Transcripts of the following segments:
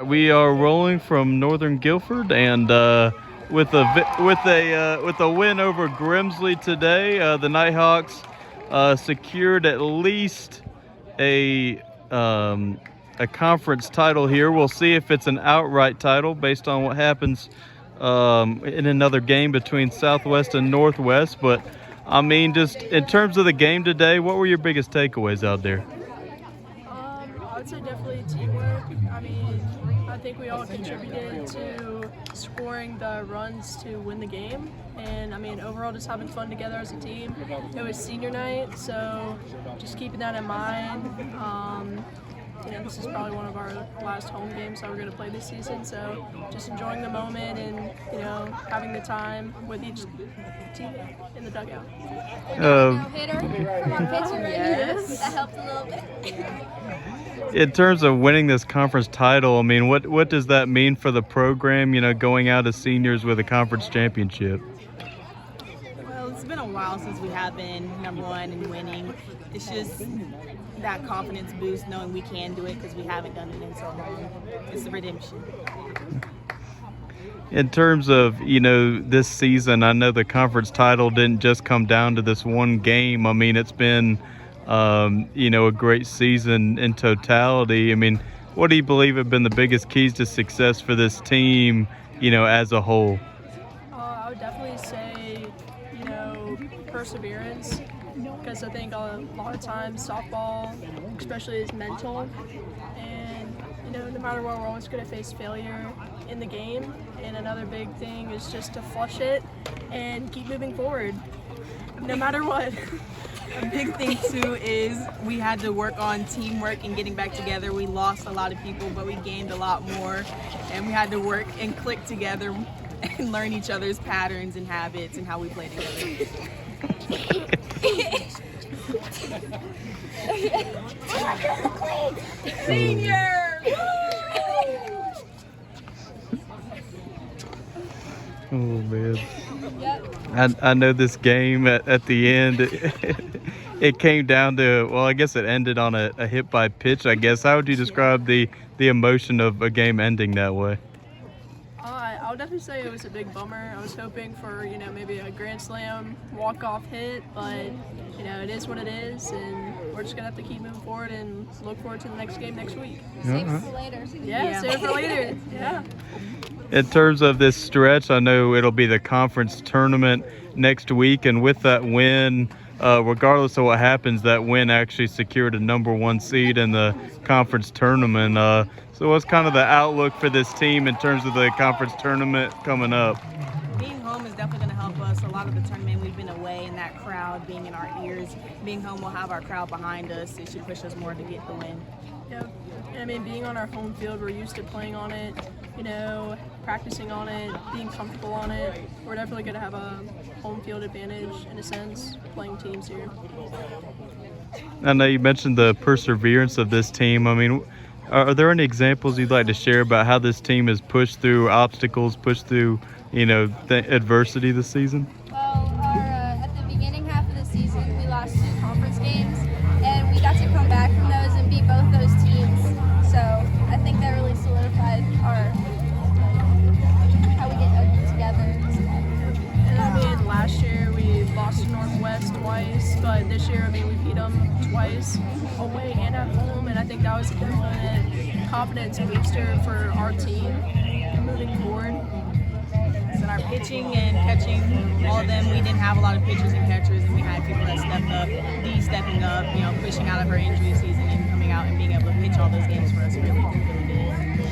We are rolling from northern Guilford, and with a win over Grimsley today, the Nighthawks secured at least a a conference title here. We'll see if it's an outright title based on what happens in another game between Southwest and Northwest. But I mean, just in terms of the game today, what were your biggest takeaways out there? I would say definitely teamwork. I mean, I think we all contributed to scoring the runs to win the game. And I mean, overall, just having fun together as a team. It was senior night, so just keeping that in mind. This is probably one of our last home games that we're going to play this season. So just enjoying the moment and, having the time with each team in the dugout. No-hitter from our pitcher right here. That helped a little bit. In terms of winning this conference title, I mean, what does that mean for the program, going out as seniors with a conference championship? Well, it's been a while since we have been number one and winning. It's just that confidence boost knowing we can do it because we haven't done it in so long. It's the redemption. In terms of, this season, I know the conference title didn't just come down to this one game. I mean, it's been, a great season in totality. I mean, what do you believe have been the biggest keys to success for this team, as a whole? I would definitely say, perseverance, because I think a lot of times softball, especially, is mental. And, no matter what, we're always going to face failure in the game. And another big thing is just to flush it and keep moving forward, no matter what. A big thing too is we had to work on teamwork and getting back together. We lost a lot of people, but we gained a lot more, and we had to work and click together and learn each other's patterns and habits and how we play together. Senior! Oh, man. Yep. I know this game at the end, it came down to, well, I guess it ended on a hit by pitch, I guess. How would you describe the emotion of a game ending that way? I would definitely say it was a big bummer. I was hoping for, maybe a grand slam walk-off hit, but, it is what it is, and we're just going to have to keep moving forward and look forward to the next game next week. Save it for later. Yeah, save it for later. Yeah. In terms of this stretch, I know it'll be the conference tournament next week, and with that win, regardless of what happens, that win actually secured a number one seed in the conference tournament. So what's kind of the outlook for this team in terms of the conference tournament coming up? Being home is definitely going to help us. A lot of the tournament we've been away, and that crowd being in our ears. Being home, we'll have our crowd behind us. It should push us more to get the win. Yeah. I mean, being on our home field, we're used to playing on it, practicing on it, being comfortable on it. We're definitely going to have a home field advantage, in a sense, playing teams here. I know you mentioned the perseverance of this team. I mean, are there any examples you'd like to share about how this team has pushed through obstacles, pushed through, adversity this season? Well, at the beginning half of the season, we lost 2 conference games, and we got to come back from those and beat both those teams. So I think that really solidified how we get together. And I mean, last year we lost to Northwest twice, but this year, we beat them twice, away and at home, and I think that was a definite confidence booster for our team moving forward. So our pitching and catching, all of them, we didn't have a lot of pitchers and catchers, and we had people that stepped up, Dee stepping up, pushing out of her injury season and coming out and being able to pitch all those games for us really did.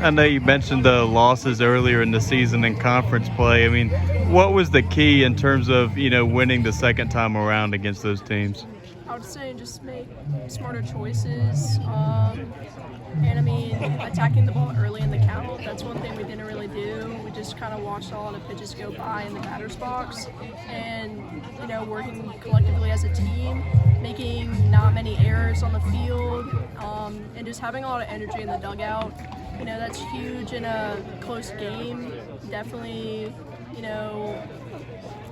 I know you mentioned the losses earlier in the season in conference play. I mean, what was the key in terms of, winning the second time around against those teams? I would say just make smarter choices. And I mean, attacking the ball early in the count, that's one thing we didn't really do. We just kind of watched a lot of pitches go by in the batter's box. And, working collectively as a team, making not many errors on the field, and just having a lot of energy in the dugout. That's huge in a close game. Definitely,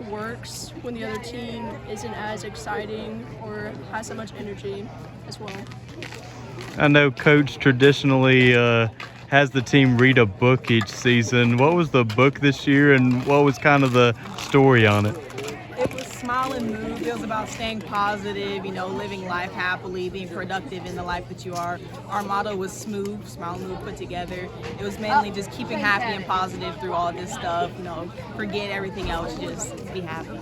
works when the other team isn't as exciting or has so much energy as well. I know Coach traditionally has the team read a book each season. What was the book this year, and what was kind of the story on it? It was Smile and Move. It was about staying positive, living life happily, being productive in the life that you are. Our motto was Smooth, Smile and Move put together. It was mainly just keeping happy and positive through all this stuff. Forget everything else, just be happy.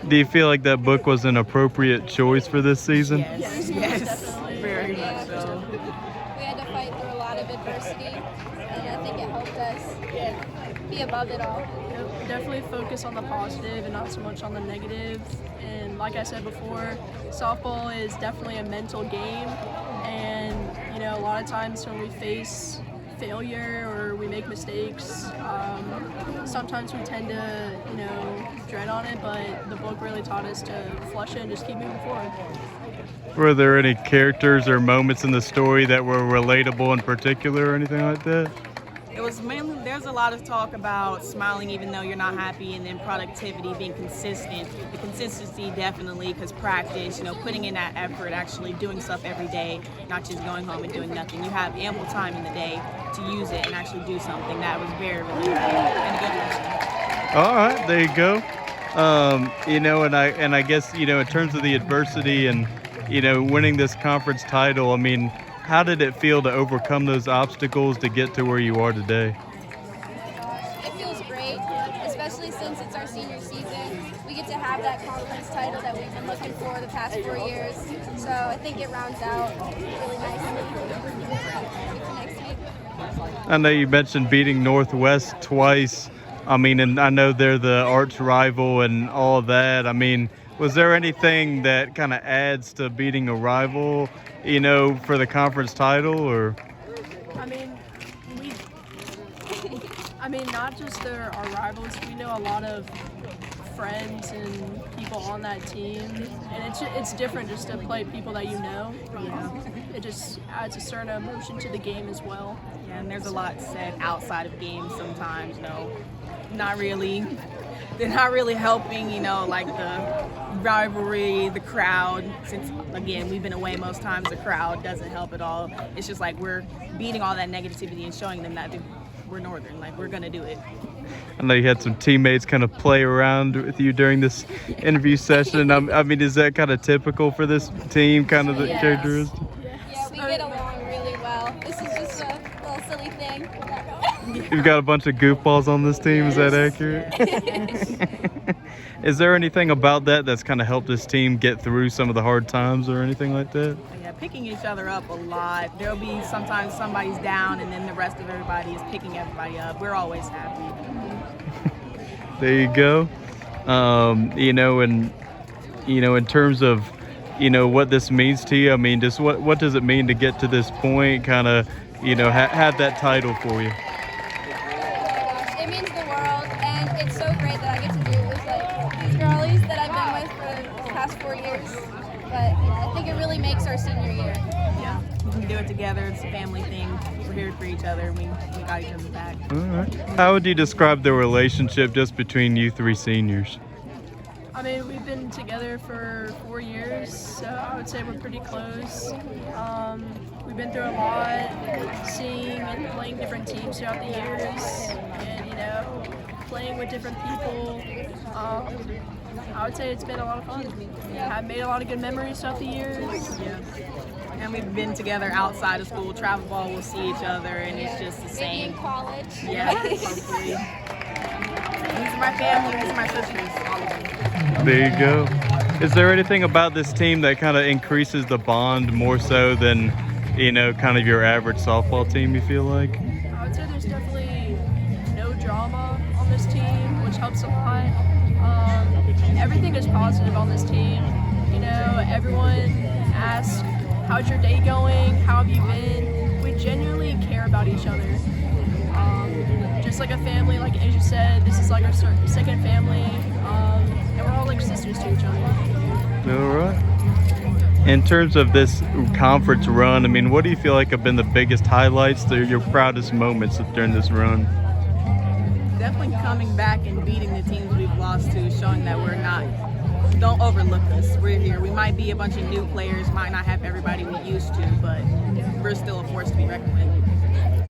Do you feel like that book was an appropriate choice for this season? Yes, very much so. We had to fight through a lot of adversity, and I think it helped us be above it all. Definitely focus on the positive and not so much on the negative. And like I said before, softball is definitely a mental game. And a lot of times when we face failure or we make mistakes, sometimes we tend to dread on it. But the book really taught us to flush it and just keep moving forward. Were there any characters or moments in the story that were relatable in particular or anything like that? It was mainly, there's a lot of talk about smiling even though you're not happy, and then productivity, being consistent. The consistency definitely, because practice, putting in that effort, actually doing stuff every day, not just going home and doing nothing. You have ample time in the day to use it and actually do something. That was very relatable and a good lesson. All right, there you go. And I guess, in terms of the adversity and, winning this conference title, I mean, how did it feel to overcome those obstacles to get to where you are today? It feels great, especially since it's our senior season. We get to have that conference title that we've been looking for the past 4 years. So I think it rounds out really nicely for next week. I know you mentioned beating Northwest twice. I mean, and I know they're the arch rival and all of that. I mean, was there anything that kind of adds to beating a rival, for the conference title, or? I mean, not just our rivals. We know a lot of friends and people on that team, and it's different just to play people that you know. It just adds a certain emotion to the game as well. Yeah, and there's a lot said outside of games sometimes. Not really. They're not really helping, like the rivalry, the crowd. Since, again, we've been away most times, the crowd doesn't help at all. It's just like we're beating all that negativity and showing them that we're Northern, like we're going to do it. I know you had some teammates kind of play around with you during this interview session. I mean, is that kind of typical for this team, kind of the characteristics? Yeah, we get along really well. This is just a little silly thing. You've got a bunch of goofballs on this team, is that accurate? Is there anything about that that's kind of helped this team get through some of the hard times or anything like that? Yeah, picking each other up a lot. There'll be sometimes somebody's down and then the rest of everybody is picking everybody up. We're always happy. There you go. In terms of, what this means to you, I mean, just what does it mean to get to this point, kind of, have that title for you? It means the world, and it's so great that I get to do it with these girlies that I've been with for the past 4 years. But I think it really makes our senior year. Yeah, we can do it together. It's a family thing. We're here for each other. We got each other's back. All right. How would you describe the relationship just between you three seniors? I mean, we've been together for 4 years, so I would say we're pretty close. We've been through a lot, seeing and playing different teams throughout the years, and playing with different people. I would say it's been a lot of fun. I've made a lot of good memories throughout the years. Yeah. And we've been together outside of school. Travel ball, we'll see each other, and it's just the Maybe in same. college. Yeah, hopefully. These are my family, these are my sisters, all of them. There you go. Is there anything about this team that kind of increases the bond more so than, kind of your average softball team, you feel like? I would say there's definitely no drama on this team, which helps a lot. Everything is positive on this team. Everyone asks, how's your day going? How have you been? We genuinely care about each other. Just like a family, like Asyah said, this is like our second family, and we're all like sisters to each other. All right. In terms of this conference run, I mean, what do you feel like have been the biggest highlights, your proudest moments during this run? Definitely coming back and beating the teams we've lost to, showing that don't overlook us. We're here. We might be a bunch of new players, might not have everybody we used to, but we're still a force to be reckoned with.